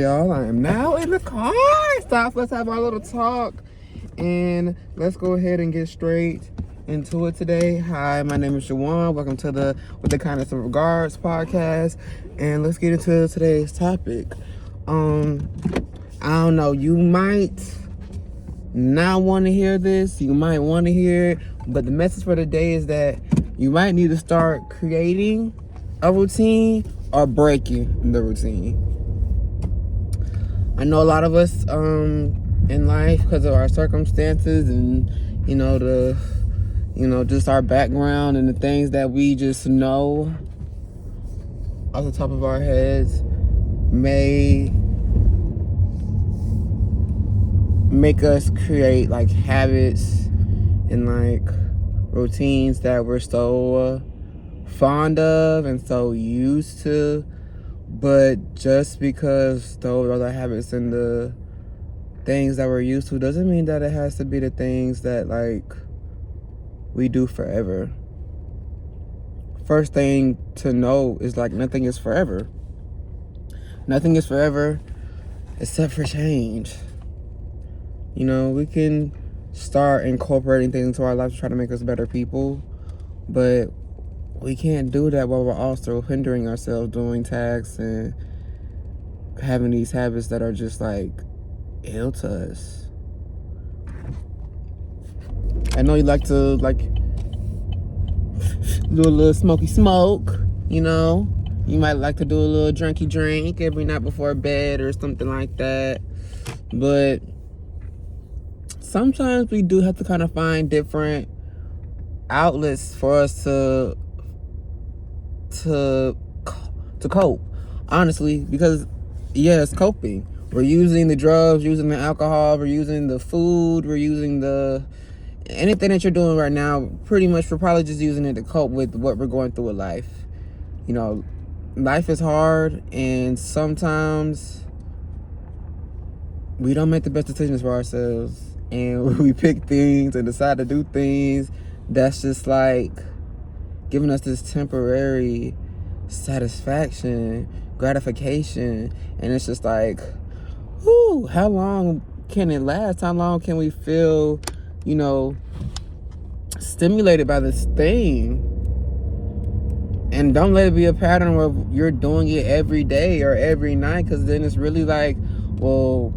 Y'all, I am now in the car. Stop. Let's have our little talk. And let's go ahead and get straight into it today. Hi, my name is Jawan. Welcome to the With the Kindest of Regards podcast. And let's get into today's topic. I don't know. You might not want to hear this. You might want to hear it. But the message for today is that you might need to start creating a routine or breaking the routine. I know a lot of us in life, because of our circumstances and just our background and the things that we just know off the top of our heads, may make us create like habits and like routines that we're so fond of and so used to. But just because those are the habits and the things that we're used to doesn't mean that it has to be the things that like we do forever. First thing to know is like nothing is forever. Nothing is forever except for change. You know, we can start incorporating things into our life to try to make us better people, but we can't do that while we're also hindering ourselves doing tasks and having these habits that are just like ill to us. I know you like to like do a little smoky smoke, you know. You might like to do a little drinky drink every night before bed or something like that. But sometimes we do have to kind of find different outlets for us to cope, honestly, because it's coping. We're using the drugs, using the alcohol, we're using the food, we're using anything that you're doing right now. Pretty much we're probably just using it to cope with what we're going through with life. You know, life is hard, and sometimes we don't make the best decisions for ourselves, and we pick things and decide to do things that's just like giving us this temporary satisfaction, gratification, and it's just like, whoo, how long can it last? How long can we feel, stimulated by this thing? And don't let it be a pattern where you're doing it every day or every night, because then it's really like, well,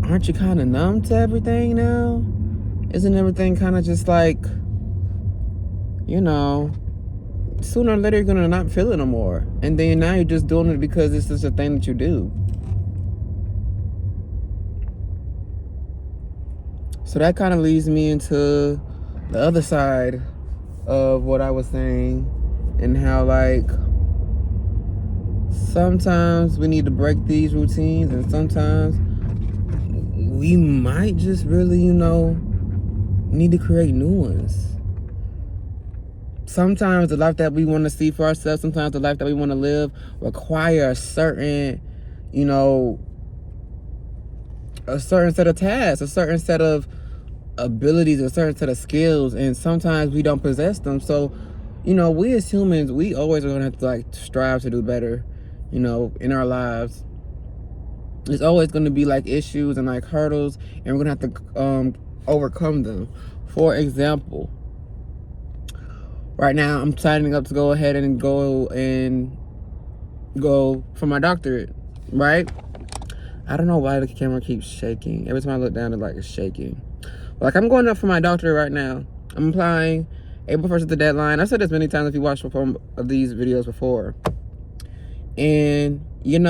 aren't you kind of numb to everything now? Isn't everything kind of just like, sooner or later you're gonna not feel it no more, and then now you're just doing it because it's just a thing that you do. So that kind of leads me into the other side of what I was saying, and how like sometimes we need to break these routines, and sometimes we might just really need to create new ones. Sometimes the life that we want to see for ourselves, sometimes the life that we want to live require a certain set of tasks, a certain set of abilities, a certain set of skills, and sometimes we don't possess them. So, we as humans, we always are going to have to like strive to do better, in our lives. There's always going to be like issues and like hurdles, and we're going to have to overcome them. For example, right now, I'm signing up to go ahead and go for my doctorate, right? I don't know why the camera keeps shaking. Every time I look down, it's shaking. Like, I'm going up for my doctorate right now. I'm applying. April 1st is the deadline. I've said this many times if you watched one of these videos before. And, in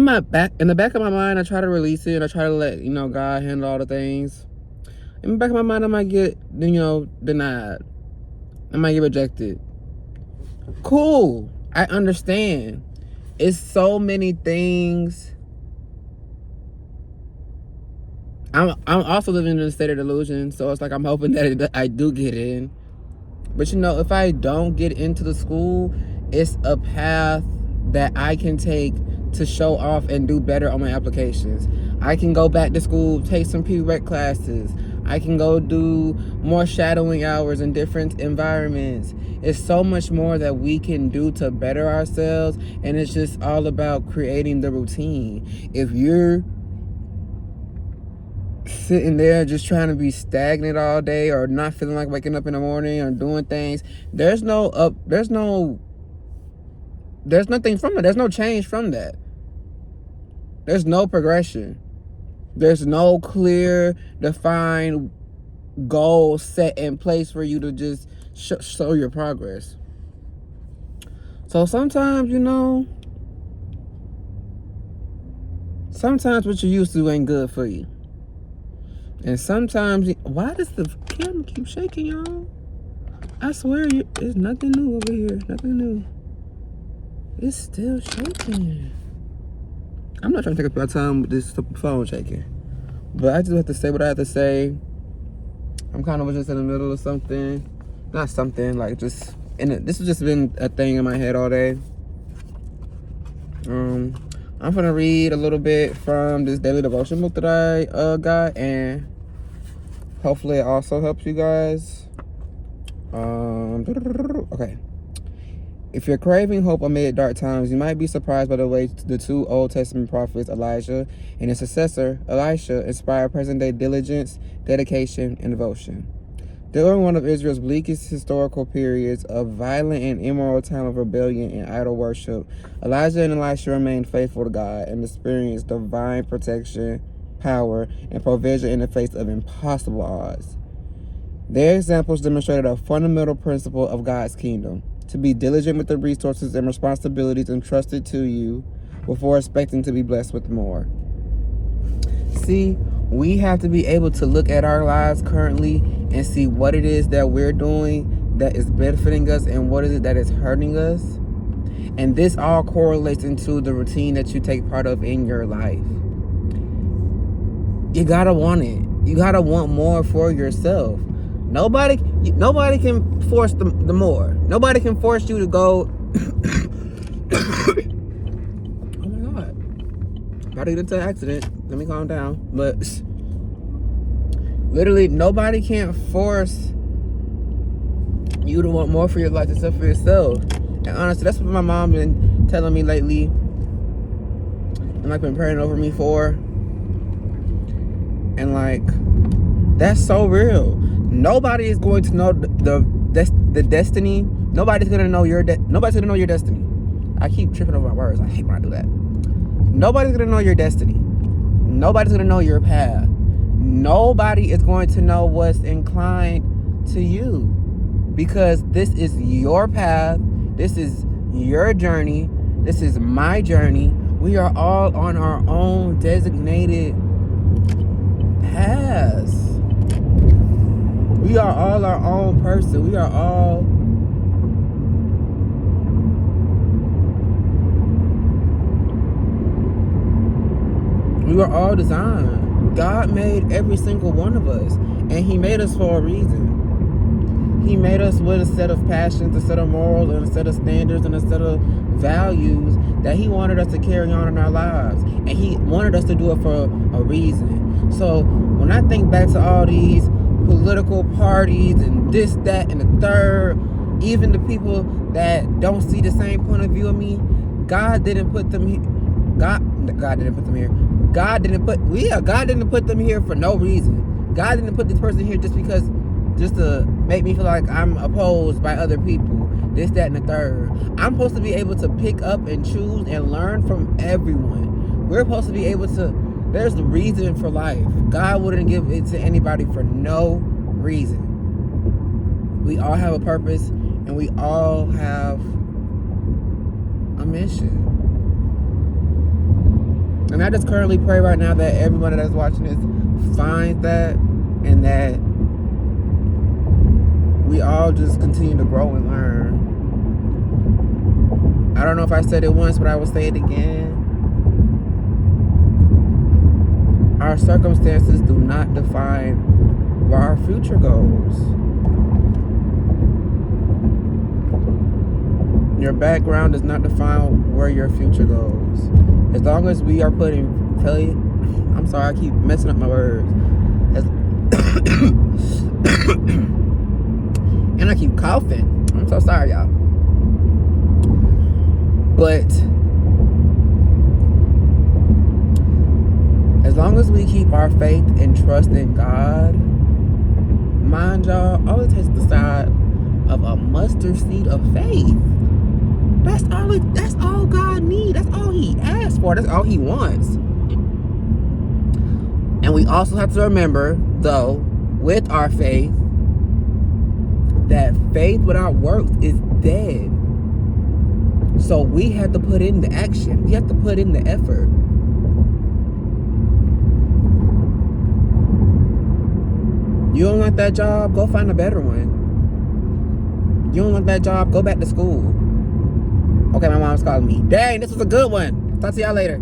the back of my mind, I try to release it. And I try to let, God handle all the things. In the back of my mind, I might get, denied. I might get rejected. Cool. I understand. It's so many things. I'm also living in a state of delusion, so it's like I'm hoping that I do get in. But if I don't get into the school, it's a path that I can take to show off and do better on my applications. I can go back to school, take some prereq classes. I can go do more shadowing hours in different environments. It's so much more that we can do to better ourselves, and it's just all about creating the routine. If you're sitting there just trying to be stagnant all day, or not feeling like waking up in the morning or doing things, there's nothing from it. There's no change from that. There's no progression. There's no clear, defined goal set in place for you to just show your progress. So sometimes, sometimes what you're used to ain't good for you. And sometimes, why does the camera keep shaking, y'all? I swear, there's nothing new over here. Nothing new. It's still shaking. I'm not trying to take up your time with this phone shaking. But I just have to say what I have to say. I'm kind of just in the middle of something. Not something, like just... this has just been a thing in my head all day. I'm gonna read a little bit from this daily devotion book that I got, and hopefully it also helps you guys. Okay. If you're craving hope amid dark times, you might be surprised by the way the two Old Testament prophets, Elijah and his successor, Elisha, inspired present-day diligence, dedication, and devotion. During one of Israel's bleakest historical periods of violent and immoral time of rebellion and idol worship, Elijah and Elisha remained faithful to God and experienced divine protection, power, and provision in the face of impossible odds. Their examples demonstrated a fundamental principle of God's kingdom: to be diligent with the resources and responsibilities entrusted to you before expecting to be blessed with more. See, we have to be able to look at our lives currently and see what it is that we're doing that is benefiting us and what is it that is hurting us. And this all correlates into the routine that you take part of in your life. You gotta want it. You gotta want more for yourself. Nobody can force the more. Nobody can force you to go. Oh my God. About to get into an accident. Let me calm down. But literally, nobody can't force you to want more for your life except for yourself. And honestly, that's what my mom been telling me lately, and like been praying over me for. And like, that's so real. Nobody is going to know the destiny. Nobody's gonna know nobody's gonna know your destiny. I keep tripping over my words. I hate when I do that. Nobody's gonna know your destiny. Nobody's gonna know your path. Nobody is going to know what's inclined to you, because this is your path. This is your journey. This is my journey. We are all on our own designated paths. We are all our own person. We are all designed. God made every single one of us, and He made us for a reason. He made us with a set of passions, a set of morals, and a set of standards, and a set of values that He wanted us to carry on in our lives, and He wanted us to do it for a reason. So when I think back to all these political parties and this, that, and the third, even the people that don't see the same point of view of me, God didn't put them here. God didn't put them here. God didn't put them here for no reason. God didn't put this person here just to make me feel like I'm opposed by other people. This, that, and the third. I'm supposed to be able to pick up and choose and learn from everyone. We're supposed to be able to. There's the reason for life. God wouldn't give it to anybody for no reason. We all have a purpose, and we all have a mission. And I just currently pray right now that everybody that's watching this finds that, and that we all just continue to grow and learn. I don't know if I said it once, but I will say it again. Our circumstances do not define where our future goes. Your background does not define where your future goes. As long as we are putting faith, I'm sorry, I keep messing up my words. And I keep coughing. I'm so sorry, y'all. But as long as we keep our faith and trust in God, mind y'all, all it takes is the size of a mustard seed of faith. That's all God needs. That's all He asks for. That's all He wants. And we also have to remember, though, with our faith, that faith without works is dead. So we have to put in the action. We have to put in the effort. You don't like that job? Go find a better one. You don't like that job? Go back to school. Okay, my mom's calling me. Dang, this was a good one. Talk to y'all later.